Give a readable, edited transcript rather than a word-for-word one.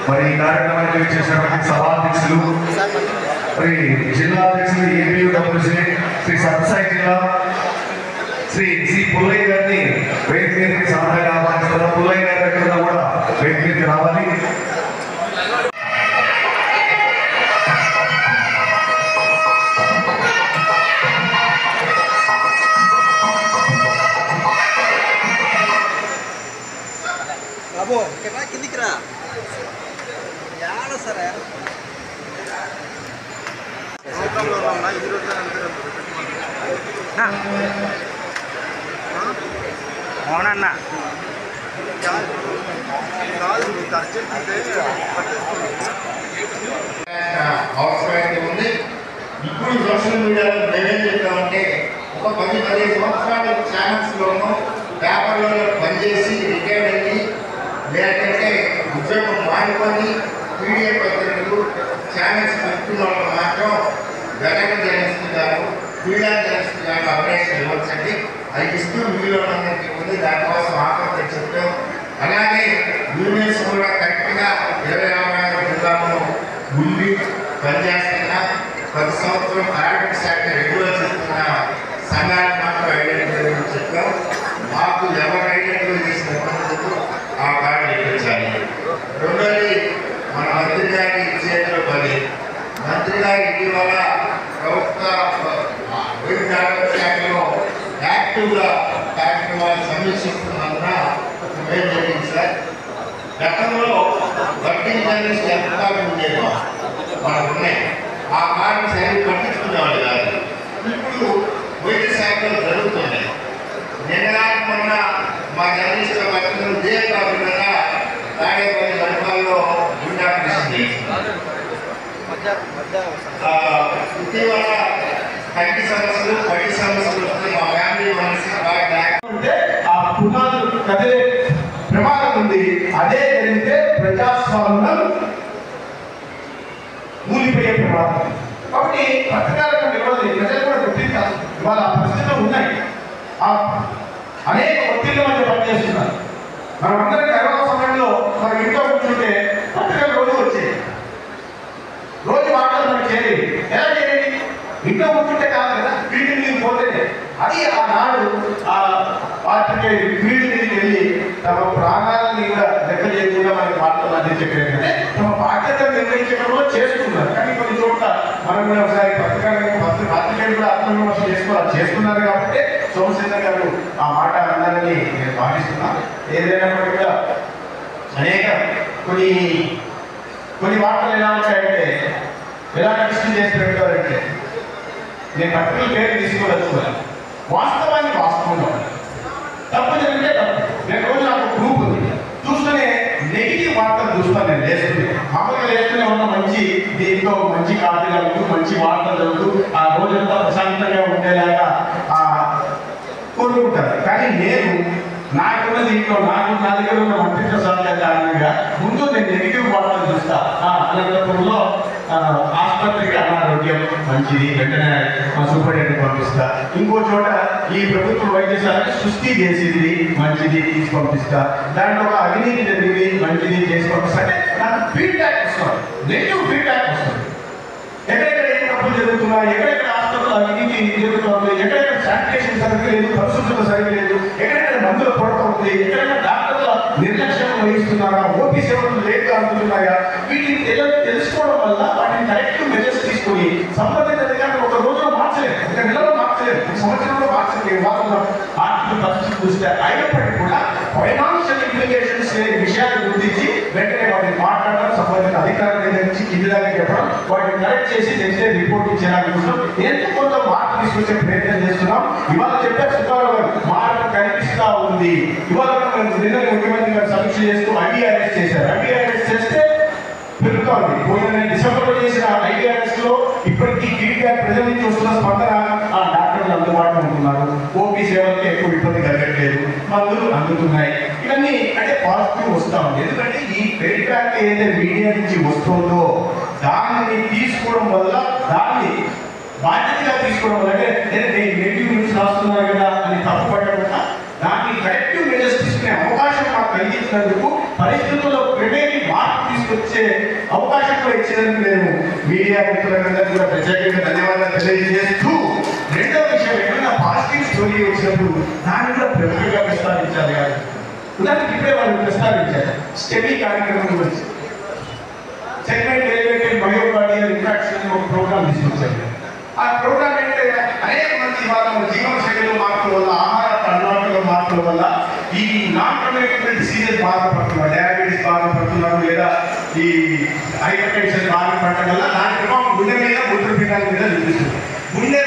మరి ఈ కార్యక్రమానికి వచ్చేసినటువంటి సభాధ్యక్షులు మరి జిల్లా అధ్యక్షులు ఏపీడబ్ల్యూసీ శ్రీ సత్యసాయి జిల్లా శ్రీ పుల్లయ్య గారిని వేదిక మీదకి సమాధానం ఆహ్వానిస్తున్నారు. పుల్లయ్య గారి దగ్గర కూడా వేదిక మీదకి రావాలి. కిందికి రా సరే అవునన్నా అవసరమైతే ఉంది. ఇప్పుడు సోషల్ మీడియాలో మేమేం చెప్తామంటే ఒక 10-15 సంవత్సరాల ఛానల్స్లోనూ పేపర్లలో పనిచేసి రిటైర్డ్ అయ్యి లేదంటే ఉద్యోగం మానుకొని మీడియా పత్రికలు ఛానల్స్ పెట్టుకున్న వాళ్ళు మాత్రం వెనక జనిస్తున్నారు, క్రీడా జనిస్తున్నారు అవకాశం ఇవ్వచ్చండి. అది ఇస్తూ మీలో అందరికీ ఉంది. దానికోసం ఆపత్తి చెప్తాం. అలాగే యూనియన్స్ కూడా కరెక్ట్గా 26 జిల్లాలో ఉండి పనిచేస్తున్నా 10 సంవత్సరం కార్మిక శాఖ రెగ్యులర్ చేస్తున్న సంఘాన్ని మాత్రం ఐడెంటిఫై చెప్తాం. మాకు ఎవరు ఐడెంటిఫై చేసిన పద్ధతులు ఆ కార్డు ఇప్పించాలి. రెండోది మన మంత్రి గారి చేతిలో పని. మంత్రి గారి ఇటీవల ప్రభుత్వ శాఖలో యాక్టివ్గా కార్యక్రమాలు సమీక్షిస్తున్నందున ఏం జరిగింది సార్, గతంలో వడ్డీ జర్నలిస్ట్ ఎంత ఉండేదో మనకు ఉన్నాయి. ఆ కార్డు సైన్ పట్టించుకునేవాళ్ళు కాదు. ఇప్పుడు వైద్య శాఖలో జరుగుతున్నాయి. నిన్న మొన్న మా జర్నలిస్ట్ పత్రికలు ఇదే కాకుండా తాడేపల్లి గడపాల్లో గుండా ఆపరేషన్ చేస్తున్నారు. ఇటీవల కంటి సమస్యలు పట్టి సమస్యలు వస్తే మా ఫ్యామిలీ మనసు ఆ పునాదులు కదిలే ప్రమాదం ఉంది. అదే జరిగితే ప్రజాస్వామ్యం మూలిపోయే ప్రమాదం. కాబట్టి పత్రికలకు నిలవదు. ప్రజలు కూడా గుర్తించాలి. ఇవాళ ఆ పరిస్థితులు ఉన్నాయి. అనేక ఒత్తిళ్ల మధ్య పనిచేస్తున్నారు. మనం అందరం కరోనా సమయంలో మనం ఇంట్లో కూర్చుంటే పత్రికలు రోజు వచ్చేది. రోజు వార్తలు మనకి చేరేది. ఎలా చేరేది? ఇంట్లో కూర్చుంటే కాదు కదా, ఫీల్డ్ మీద పోతేనే. అది ఆనాడు ఆ వాటికి ఫీల్డ్ మీదకి వెళ్ళి తమ ప్రాణాలని కూడా లెక్క చేయకుండా మనకి వార్తలు అందించగలిగితే తమ బాధ్యతలు నిర్వహించడంలో చేస్తున్నారు. కానీ కొన్ని చోట్ల మనం కూడా ఒకసారి పత్రికలు కూడా ఆత్మవిమర్శ చేసుకున్నారు కాబట్టి సోమశేఖర్ గారు ఆ మాట అన్నారని నేను భావిస్తున్నాను. ఏదైనప్పటికీ కూడా అనేక కొన్ని వార్తలు ఎలా ఉంటాయంటే ఎలా కష్టం చేసి పెడతారంటే నేను పత్రికల పేరు తీసుకోదలుచుకోవాలి. వాస్తవాన్ని వాస్తవంగా తప్పు జరిగితే తప్పు. నేను రోజు నాకు గ్రూప్ ఉంది, చూస్తూనే నెగిటివ్ వార్తలు చూస్తాను. నేను లేస్తుంది మామూలుగా లేస్తూనే ఉన్న మంచి దీంతో మంచి కాఫీ చదువుతూ మంచి వార్తలు చదువుతూ ఆ రోజంతా ప్రశాంతంగా ఉండేలాగా కోరుకుంటారు. కానీ నేను నాకున్న దీంట్లో నా దగ్గర ఉన్న మంత్రిత్వ శాఖ కారణంగా ముందు నేను నెగిటివ్ వార్తలు చూస్తా. అనంతపురంలో ఆసుపత్రికి అనారోగ్యం మంచిది, వెంటనే సూపరింటెండెంట్ పంపిస్తా. ఇంకో చోట ఈ ప్రభుత్వ వైద్యశాల సృష్టి చేసింది మంచిది, తీసి పంపిస్తా. దాంట్లో ఒక అవినీతి జరిగింది మంచిది, చేసి పంపిస్తా. అంటే నాకు ఫీడ్బ్యాక్ వస్తుంది, నెగిటివ్ ఫీడ్బ్యాక్ వస్తుంది. ఎక్కడెక్కడ ఏ తప్పులు జరుగుతున్నాయి, ఎక్కడెక్కడ హాస్పిటల్ అవినీతి జరుగుతుంది, ఎక్కడెక్కడ శానిటేషన్ సరిగ్గా లేదు, పరిశుభ్రత సరిగ్గా లేదు, ఎక్కడెక్కడ మందుల కొరత ఉంది, ఎక్కడెక్కడ డాక్టర్ల నిర్లక్ష్యం వహిస్తున్నారా, ఓపీ సేవలు లేక అందుతున్నాయా, వీటిని తెలుసుకోవడం వల్ల వాటిని కరెక్ట్ మెజర్స్ తీసుకొని సంబంధిత అధికారులు ఒక రోజులో మార్చలేదు, ఒక నెలలో మార్చలేదు, ఒక సంవత్సరంలో మార్చలేదు. వాళ్ళ ఆర్థిక పరిస్థితి చూస్తే అయినప్పటికీ కూడా ఫైనాన్షియల్ ఇంప్లికేషన్స్ లేని విషయాలు గుర్తించి వెంటనే వాటిని మాట్లాడడం, సంబంధిత అధికారుల దగ్గర నుంచి కింది దాకా చెప్పడం, వాటిని కరెక్ట్ చేసి నెక్స్ట్ డే రిపోర్ట్ ఇచ్చేలా చూస్తున్నాం. ఎందుకు కొంత మార్పు తీసుకొచ్చే ప్రయత్నం చేస్తున్నాం. ఇవాళ చెప్పారు సుబ్బారావు గారు, నిన్న ముఖ్యమంత్రి గారు సమీక్ష చేస్తూ ఐడిఆర్ఎస్ చేశారు. ఐడిఆర్ఎస్ చేస్తే పెరుగుతోంది. పోయిన డిసెంబర్లో చేసిన ఐడిఆర్ఎస్ లో ఇప్పటికీ టీడీఆర్ ప్రజల నుంచి వస్తున్న స్పందన డాక్టర్లు అందుబాటులో ఉంటున్నారు, ఓపీ సేవలకి ఎక్కువ ఇబ్బంది కలగట్లేదు, మందులు అందుతున్నాయి. ఇవన్నీ అంటే పాజిటివ్ వస్తా ఉంది. ఎందుకంటే ఈ ఫీడ్బ్యాక్ ఏదైతే మీడియా నుంచి వస్తుందో దానిని తీసుకోవడం వల్ల, దాన్ని బాధ్యతగా తీసుకోవడం వల్ల, అంటే నేను నెగిటివ్ న్యూస్ రాస్తున్నారు కదా అని తప్పు పడకుండా దాన్ని కరెక్టివ్ మెజర్స్ తీసుకునే అవకాశం మాకు కలిగించినందుకు, పరిస్థితుల్లో క్రమేణీ మార్పు తీసుకొచ్చే అవకాశం కూడా ఇచ్చేందుకు నేను మీడియా మిత్రులందరికీ కూడా ప్రత్యేకంగా ధన్యవాదాలు తెలియజేస్తూ, రెండవ విషయం ఏమైనా పాజిటివ్ స్టోరీ వచ్చినప్పుడు దాన్ని కూడా ప్రముఖంగా ప్రస్తావించాలి కాదు. ఉదాహరణకి ఇప్పుడే వాళ్ళు ప్రస్తావించారు స్టెమీ కార్యక్రమం గురించి. సెగ్మెంట్ ఎలివేటెడ్ మయోకార్డియల్ ఇన్ఫాక్షన్ ఒక ప్రోగ్రామ్ తీసుకొచ్చారు. ఆ ప్రోగ్రామ్ ఏంటంటే అనేక మంది వాళ్ళ జీవన శైలిలో మార్పుల వల్ల, ఆహార అలవాట్ల మార్పుల వల్ల ఈ నాన్ కమ్యూనికేబుల్ డిసీజెస్ బాధపడుతున్నారు, డయాబెటీస్ బాధపడుతున్నారు, లేదా ఈ హైపర్ టెన్షన్ బాధపడటం వల్ల దాని ప్రభావం గుండె మీద, మూత్రపిండాల మీద చూపిస్తుంది. గుండె